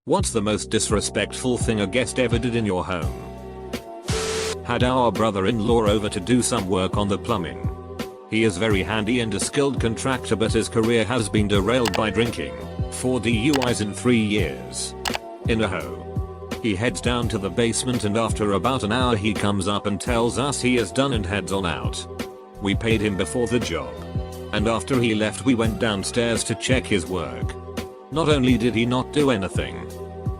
What's the most disrespectful thing a guest ever did in your home? Had our brother-in-law over to do some work on the plumbing. He is very handy and a skilled contractor, but his career has been derailed by drinking. 4 DUIs in 3 years. In a hoe. He heads down to the basement and after about an hour he comes up and tells us he is done and heads on out. We paid him before the job. And after he left we went downstairs to check his work. Not only did he not do anything,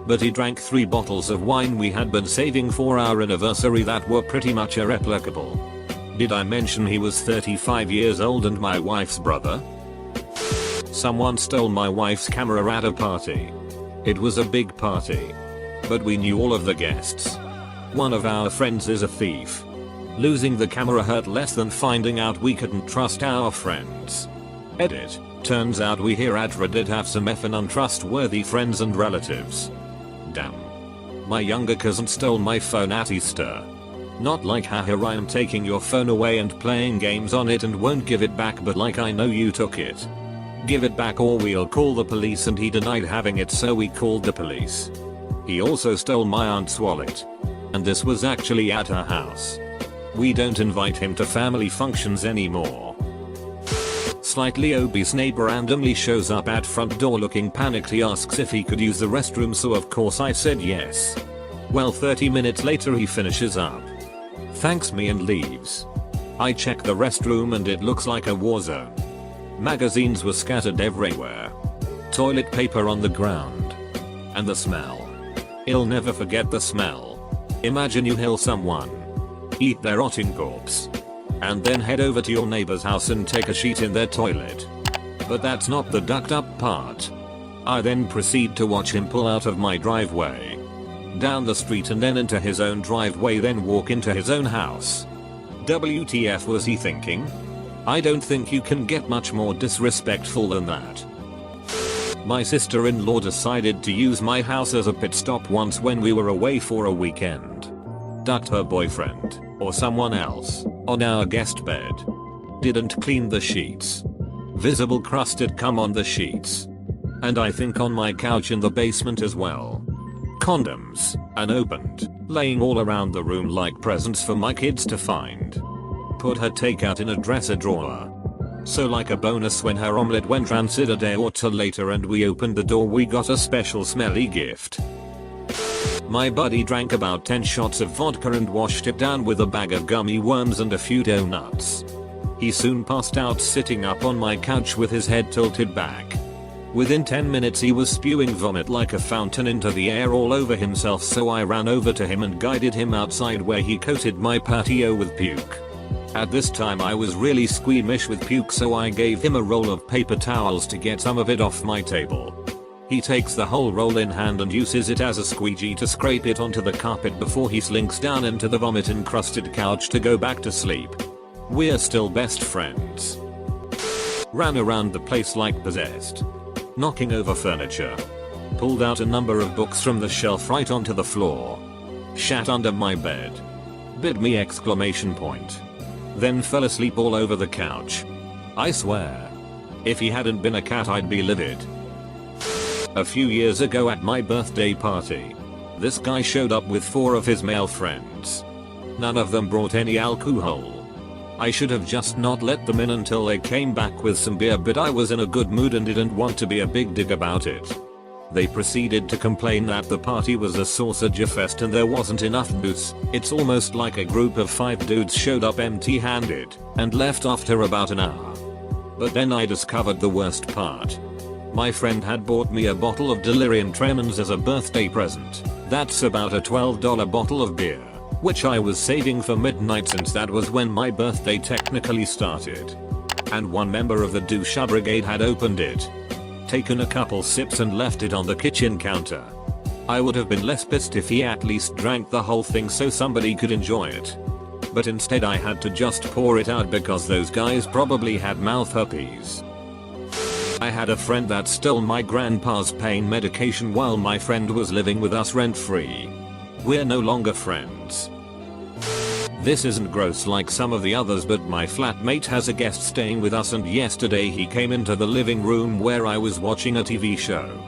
but he drank 3 bottles of wine we had been saving for our anniversary that were pretty much irreplicable. Did I mention he was 35 years old and my wife's brother? Someone stole my wife's camera at a party. It was a big party. But we knew all of the guests. One of our friends is a thief. Losing the camera hurt less than finding out we couldn't trust our friends. Edit. Turns out we here at Reddit have some effing untrustworthy friends and relatives. Damn. My younger cousin stole my phone at Easter. Not like haha I'm taking your phone away and playing games on it and won't give it back, but like I know you took it. Give it back or we'll call the police, and he denied having it so we called the police. He also stole my aunt's wallet. And this was actually at her house. We don't invite him to family functions anymore. Slightly obese neighbor randomly shows up at front door looking panicked. He asks if he could use the restroom, so of course I said yes. Well, 30 minutes later he finishes up, thanks me and leaves. I check the restroom and it looks like a war zone. Magazines were scattered everywhere. Toilet paper on the ground. And the smell. I'll never forget the smell. Imagine you kill someone, eat their rotting corpse, and then head over to your neighbor's house and take a shit in their toilet. But that's not the ducked up part. I then proceed to watch him pull out of my driveway, down the street and then into his own driveway, then walk into his own house. WTF was he thinking? I don't think you can get much more disrespectful than that. My sister-in-law decided to use my house as a pit stop once when we were away for a weekend. Ducked her boyfriend, or someone else, on our guest bed. Didn't clean the sheets. Visible crusted cum on the sheets. And I think on my couch in the basement as well. Condoms, unopened, laying all around the room like presents for my kids to find. Put her takeout in a dresser drawer. So like a bonus when her omelette went rancid a day or two later and we opened the door, we got a special smelly gift. My buddy drank about 10 shots of vodka and washed it down with a bag of gummy worms and a few donuts. He soon passed out sitting up on my couch with his head tilted back. Within 10 minutes he was spewing vomit like a fountain into the air all over himself, so I ran over to him and guided him outside where he coated my patio with puke. At this time I was really squeamish with puke, so I gave him a roll of paper towels to get some of it off my table. He takes the whole roll in hand and uses it as a squeegee to scrape it onto the carpet before he slinks down into the vomit encrusted couch to go back to sleep. We're still best friends. Ran around the place like possessed. Knocking over furniture. Pulled out a number of books from the shelf right onto the floor. Shat under my bed. Bid me exclamation point. Then fell asleep all over the couch. I swear. If he hadn't been a cat I'd be livid. A few years ago at my birthday party, this guy showed up with 4 of his male friends. None of them brought any alcohol. I should have just not let them in until they came back with some beer, but I was in a good mood and didn't want to be a big dick about it. They proceeded to complain that the party was a sausage fest and there wasn't enough booze. It's almost like a group of 5 dudes showed up empty-handed and left after about an hour. But then I discovered the worst part. My friend had bought me a bottle of delirium tremens as a birthday present. That's about a $12 bottle of beer, which I was saving for midnight since that was when my birthday technically started. And one member of the douche brigade had opened it, taken a couple sips and left it on the kitchen counter. I would have been less pissed if he at least drank the whole thing so somebody could enjoy it. But instead I had to just pour it out because those guys probably had mouth herpes. I had a friend that stole my grandpa's pain medication while my friend was living with us rent-free. We're no longer friends. This isn't gross like some of the others, but my flatmate has a guest staying with us, and yesterday he came into the living room where I was watching a TV show.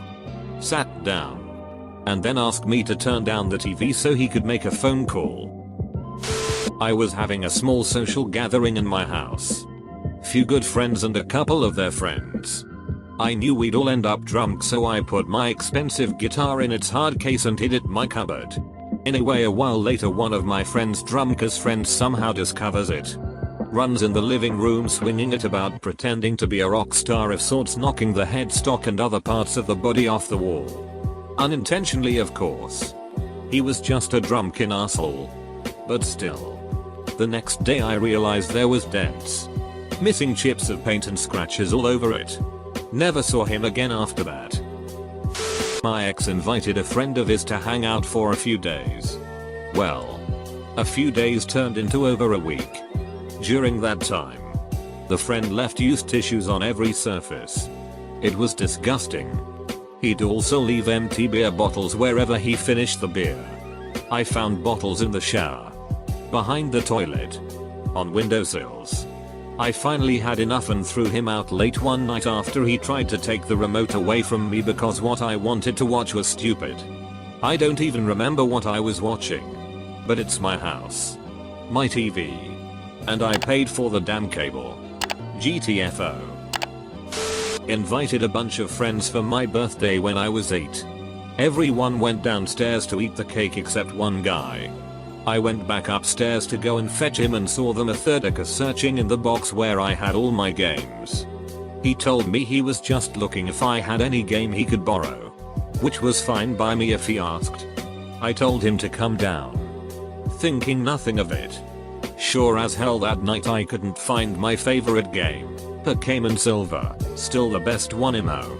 Sat down. and then asked me to turn down the TV so he could make a phone call. I was having a small social gathering in my house. Few good friends and a couple of their friends. I knew we'd all end up drunk, so I put my expensive guitar in its hard case and hid it in my cupboard. Anyway, a while later one of my friend's drunkest friends somehow discovers it. Runs in the living room swinging it about, pretending to be a rock star of sorts, knocking the headstock and other parts of the body off the wall. Unintentionally, of course. He was just a drunken asshole. But still. The next day I realized there was dents. Missing chips of paint and scratches all over it. Never saw him again after that. My ex invited a friend of his to hang out for a few days. Well, a few days turned into over a week. During that time, the friend left used tissues on every surface. It was disgusting. He'd also leave empty beer bottles wherever he finished the beer. I found bottles in the shower, behind the toilet, on windowsills. I finally had enough and threw him out late one night after he tried to take the remote away from me because what I wanted to watch was stupid. I don't even remember what I was watching. But it's my house. My TV. And I paid for the damn cable. GTFO. Invited a bunch of friends for my birthday when I was 8. Everyone went downstairs to eat the cake except one guy. I went back upstairs to go and fetch him and saw the Methodica searching in the box where I had all my games. He told me he was just looking if I had any game he could borrow. Which was fine by me if he asked. I told him to come down. Thinking nothing of it. Sure as hell that night I couldn't find my favorite game. Pokemon Silver, still the best one imo.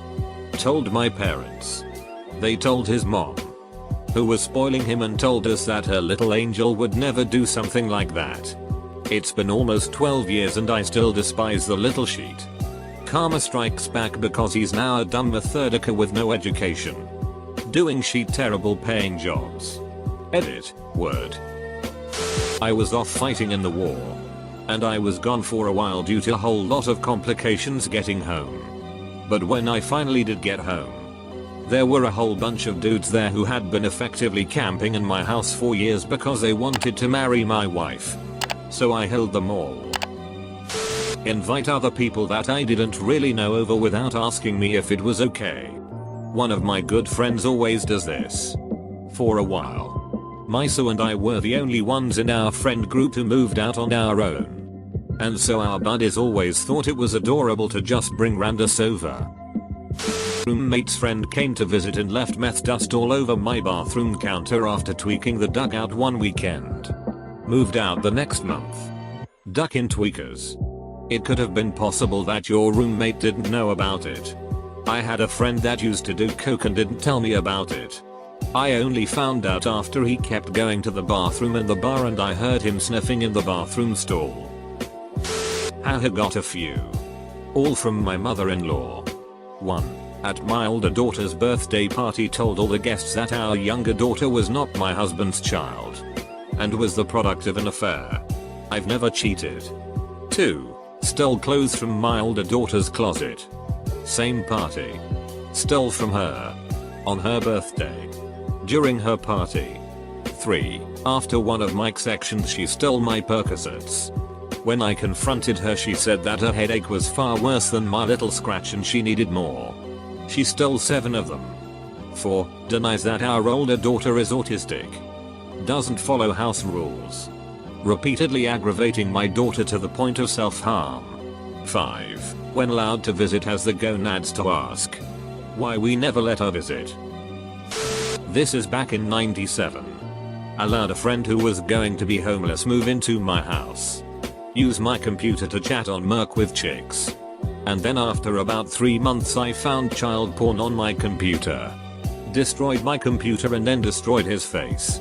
Told my parents. They told his mom, who was spoiling him, and told us that her little angel would never do something like that. It's been almost 12 years and I still despise the little sheet. Karma strikes back because he's now a dumb Methodica with no education. Doing sheet terrible paying jobs. Edit, word. I was off fighting in the war. And I was gone for a while due to a whole lot of complications getting home. But when I finally did get home, there were a whole bunch of dudes there who had been effectively camping in my house for years because they wanted to marry my wife. So I held them all. Invite other people that I didn't really know over without asking me if it was okay. One of my good friends always does this. For a while, Miso and I were the only ones in our friend group who moved out on our own. And so our buddies always thought it was adorable to just bring randos over. Roommate's friend came to visit and left meth dust all over my bathroom counter after tweaking the dugout one weekend. Moved out the next month. Duck in tweakers. It could have been possible that your roommate didn't know about it. I had a friend that used to do coke and didn't tell me about it. I only found out after he kept going to the bathroom in the bar and I heard him sniffing in the bathroom stall. Haha, got a few. All from my mother-in-law. 1. At my older daughter's birthday party told all the guests that our younger daughter was not my husband's child. And was the product of an affair. I've never cheated. 2. Stole clothes from my older daughter's closet. Same party. Stole from her. On her birthday. During her party. 3. After one of Mike's sections she stole my Percocets. When I confronted her she said that her headache was far worse than my little scratch and she needed more. She stole 7 of them. 4. Denies that our older daughter is autistic. Doesn't follow house rules. Repeatedly aggravating my daughter to the point of self-harm. 5. When allowed to visit has the gonads to ask why we never let her visit. This is back in 97. Allowed a friend who was going to be homeless move into my house. Use my computer to chat on Merc with chicks. And then after about 3 months I found child porn on my computer. Destroyed my computer and then destroyed his face.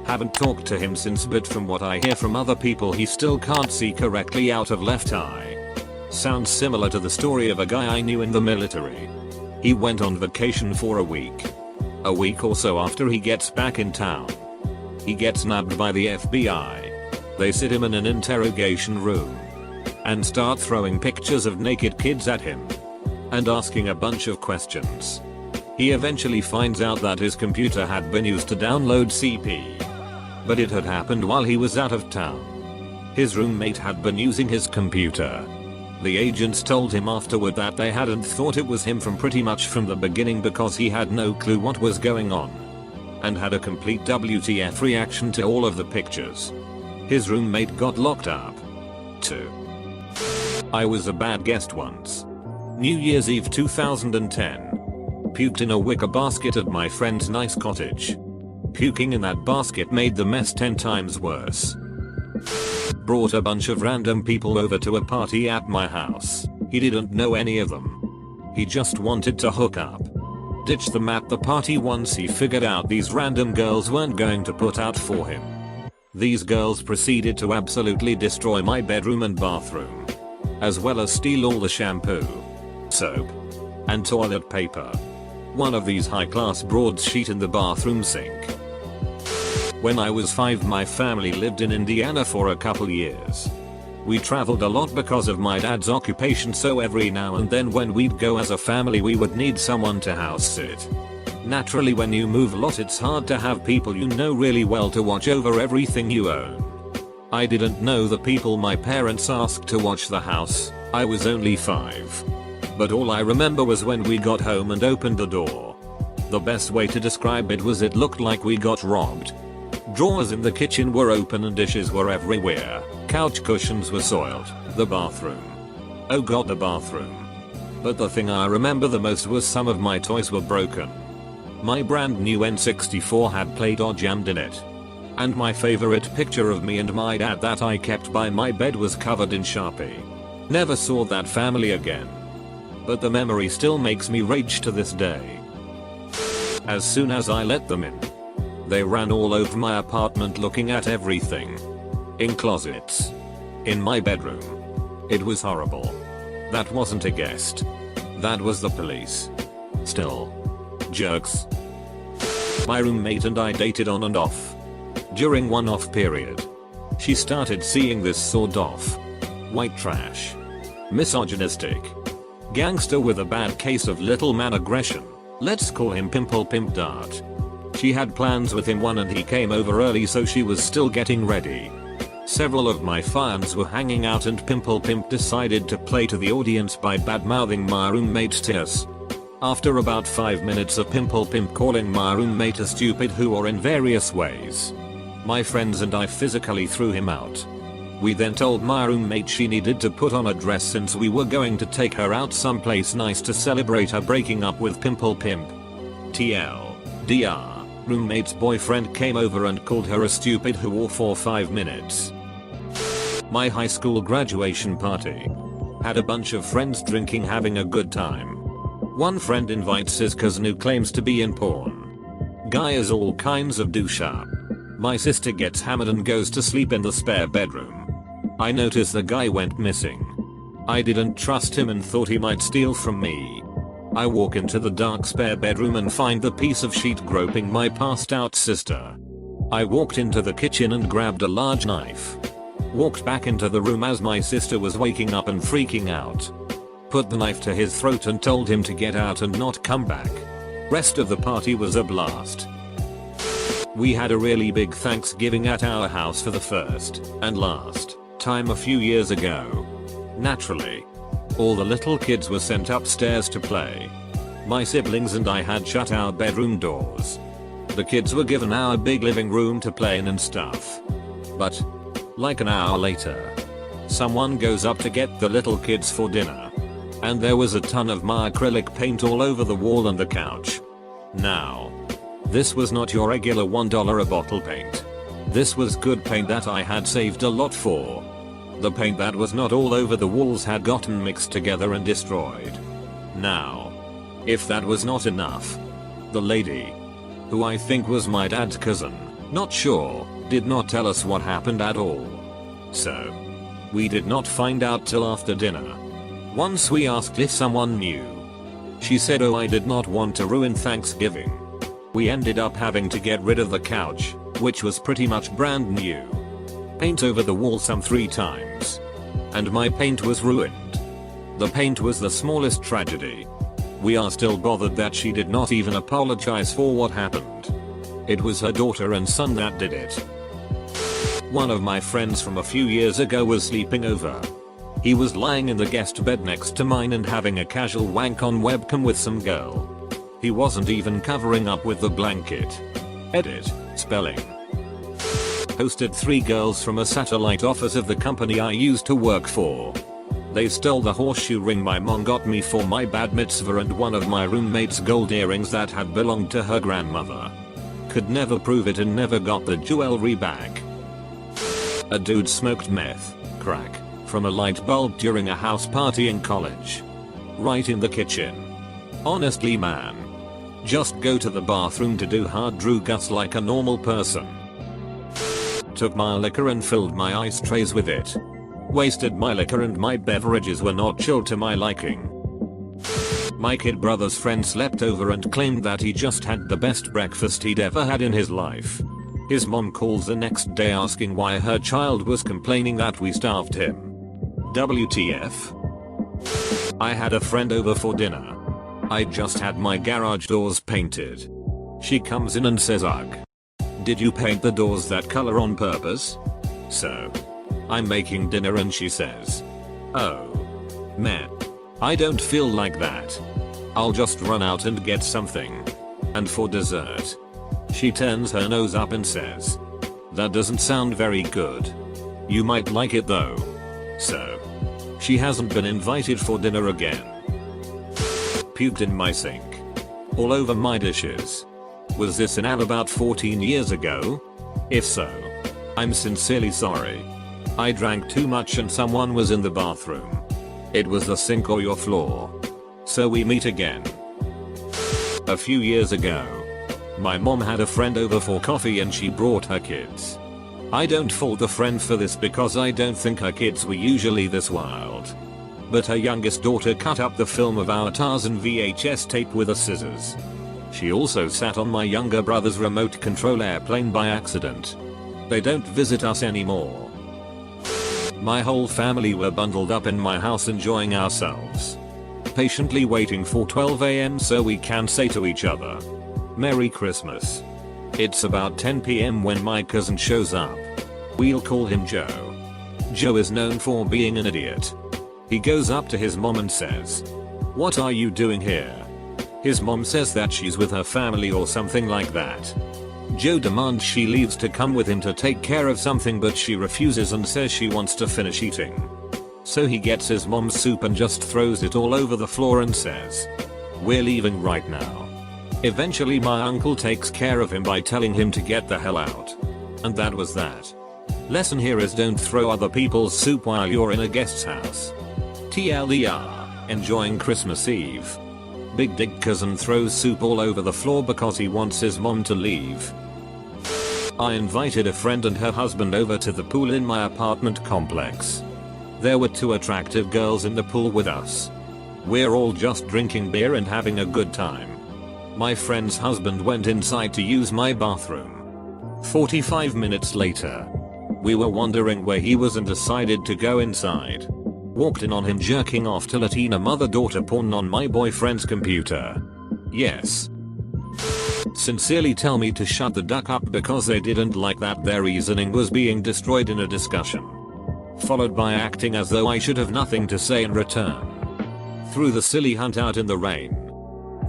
Haven't talked to him since, but from what I hear from other people he still can't see correctly out of left eye. Sounds similar to the story of a guy I knew in the military. He went on vacation for a week. A week or so after he gets back in town, he gets nabbed by the FBI. They sit him in an interrogation room and start throwing pictures of naked kids at him and asking a bunch of questions. He eventually finds out that his computer had been used to download CP. But it had happened while he was out of town. His roommate had been using his computer. The agents told him afterward that they hadn't thought it was him pretty much from the beginning because he had no clue what was going on. And had a complete WTF reaction to all of the pictures. His roommate got locked up. 2. I was a bad guest once. New Year's Eve 2010. Puked in a wicker basket at my friend's nice cottage. Puking in that basket made the mess 10 times worse. Brought a bunch of random people over to a party at my house. He didn't know any of them. He just wanted to hook up. Ditched them at the party once he figured out these random girls weren't going to put out for him. These girls proceeded to absolutely destroy my bedroom and bathroom. As well as steal all the shampoo, soap, and toilet paper. One of these high-class broads shit in the bathroom sink. When I was 5, my family lived in Indiana for a couple years. We traveled a lot because of my dad's occupation, so every now and then when we'd go as a family we would need someone to house sit. Naturally, when you move a lot it's hard to have people you know really well to watch over everything you own. I didn't know the people my parents asked to watch the house. I was only 5. But all I remember was when we got home and opened the door. The best way to describe it was it looked like we got robbed. Drawers in the kitchen were open and dishes were everywhere. Couch cushions were soiled. The bathroom. Oh god, the bathroom. But the thing I remember the most was some of my toys were broken. My brand new N64 had played or jammed in it. And my favorite picture of me and my dad that I kept by my bed was covered in Sharpie. Never saw that family again. But the memory still makes me rage to this day. As soon as I let them in, they ran all over my apartment looking at everything. In closets. In my bedroom. It was horrible. That wasn't a guest. That was the police. Still. Jerks. My roommate and I dated on and off. During one off period. She started seeing this sort of white trash. Misogynistic. Gangster with a bad case of little man aggression. Let's call him Pimple Pimp Dart. She had plans with him and he came over early so she was still getting ready. Several of my fans were hanging out and Pimple Pimp decided to play to the audience by badmouthing my roommate's tears. After about 5 minutes of Pimple Pimp calling my roommate a stupid whore in various ways, my friends and I physically threw him out. We then told my roommate she needed to put on a dress since we were going to take her out someplace nice to celebrate her breaking up with Pimple Pimp. TLDR. Roommate's boyfriend came over and called her a stupid whore for 5 minutes. My high school graduation party. Had a bunch of friends drinking, having a good time. One friend invites his cousin who claims to be in porn. Guy is all kinds of douche. My sister gets hammered and goes to sleep in the spare bedroom. I notice the guy went missing. I didn't trust him and thought he might steal from me. I walk into the dark spare bedroom and find the piece of sheet groping my passed out sister. I walked into the kitchen and grabbed a large knife. Walked back into the room as my sister was waking up and freaking out. Put the knife to his throat and told him to get out and not come back. Rest of the party was a blast. We had a really big Thanksgiving at our house for the first and last time a few years ago. Naturally, all the little kids were sent upstairs to play. My siblings and I had shut our bedroom doors. The kids were given our big living room to play in and stuff. But, like an hour later, someone goes up to get the little kids for dinner. And there was a ton of my acrylic paint all over the wall and the couch. Now, this was not your regular $1 a bottle paint. This was good paint that I had saved a lot for. The paint that was not all over the walls had gotten mixed together and destroyed. Now, if that was not enough, the lady, who I think was my dad's cousin, not sure, did not tell us what happened at all. So, we did not find out till after dinner. Once we asked if someone knew. She said, "Oh, I did not want to ruin Thanksgiving." We ended up having to get rid of the couch, which was pretty much brand new. Paint over the wall some 3 times. And my paint was ruined. The paint was the smallest tragedy. We are still bothered that she did not even apologize for what happened. It was her daughter and son that did it. One of my friends from a few years ago was sleeping over. He was lying in the guest bed next to mine and having a casual wank on webcam with some girl. He wasn't even covering up with the blanket. Edit. Spelling. Hosted 3 girls from a satellite office of the company I used to work for. They stole the horseshoe ring my mom got me for my bat mitzvah and one of my roommate's gold earrings that had belonged to her grandmother. Could never prove it and never got the jewelry back. A dude smoked meth, crack, from a light bulb during a house party in college. Right in the kitchen. Honestly man. Just go to the bathroom to do hard drugas like a normal person. Took my liquor and filled my ice trays with it. Wasted my liquor and my beverages were not chilled to my liking. My kid brother's friend slept over and claimed that he just had the best breakfast he'd ever had in his life. His mom calls the next day asking why her child was complaining that we starved him. WTF? I had a friend over for dinner. I just had my garage doors painted. She comes in and says, "Ugh. Did you paint the doors that color on purpose?" So I'm making dinner and she says, "Oh. Man. I don't feel like that. I'll just run out and get something. And for dessert." She turns her nose up and says, "That doesn't sound very good. You might like it though." So she hasn't been invited for dinner again. Puked in my sink. All over my dishes. Was this an ad about 14 years ago? If so, I'm sincerely sorry. I drank too much and someone was in the bathroom. It was the sink or your floor. So we meet again. A few years ago, my mom had a friend over for coffee and she brought her kids. I don't fault the friend for this because I don't think her kids were usually this wild. But her youngest daughter cut up the film of our Tarzan VHS tape with a scissors. She also sat on my younger brother's remote control airplane by accident. They don't visit us anymore. My whole family were bundled up in my house enjoying ourselves. Patiently waiting for 12 AM so we can say to each other, "Merry Christmas." It's about 10 PM when my cousin shows up. We'll call him Joe. Joe is known for being an idiot. He goes up to his mom and says, "What are you doing here?" His mom says that she's with her family or something like that. Joe demands she leaves to come with him to take care of something but she refuses and says she wants to finish eating. So he gets his mom's soup and just throws it all over the floor and says, "We're leaving right now." Eventually my uncle takes care of him by telling him to get the hell out. And that was that. Lesson here is don't throw other people's soup while you're in a guest's house. TLDR, enjoying Christmas Eve. Big Dick cousin throws soup all over the floor because he wants his mom to leave. I invited a friend and her husband over to the pool in my apartment complex. There were 2 attractive girls in the pool with us. We're all just drinking beer and having a good time. My friend's husband went inside to use my bathroom. 45 minutes later, we were wondering where he was and decided to go inside. Walked in on him jerking off to Latina mother-daughter porn on my boyfriend's computer. Yes. Sincerely tell me to shut the duck up because they didn't like that their reasoning was being destroyed in a discussion. Followed by acting as though I should have nothing to say in return. Threw the silly hunt out in the rain.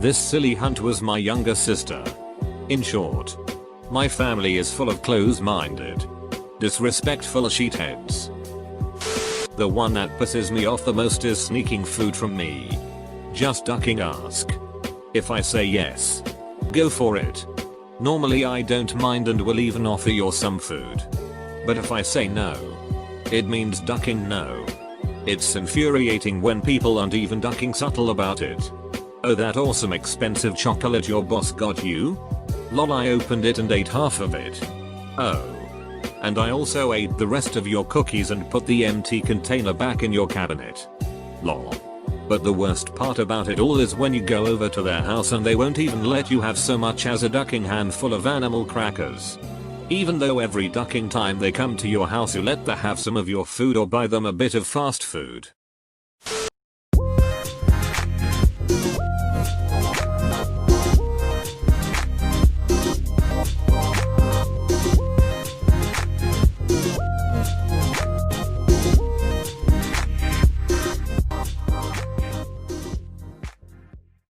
This silly hunt was my younger sister. In short, my family is full of close-minded, disrespectful sheetheads. The one that pisses me off the most is sneaking food from me. Just ducking ask. If I say yes, go for it. Normally I don't mind and will even offer you some food. But if I say no, it means ducking no. It's infuriating when people aren't even ducking subtle about it. "Oh, that awesome expensive chocolate your boss got you? Lol, I opened it and ate half of it. Oh. And I also ate the rest of your cookies and put the empty container back in your cabinet. Lol." But the worst part about it all is when you go over to their house and they won't even let you have so much as a ducking handful of animal crackers. Even though every ducking time they come to your house you let them have some of your food or buy them a bit of fast food.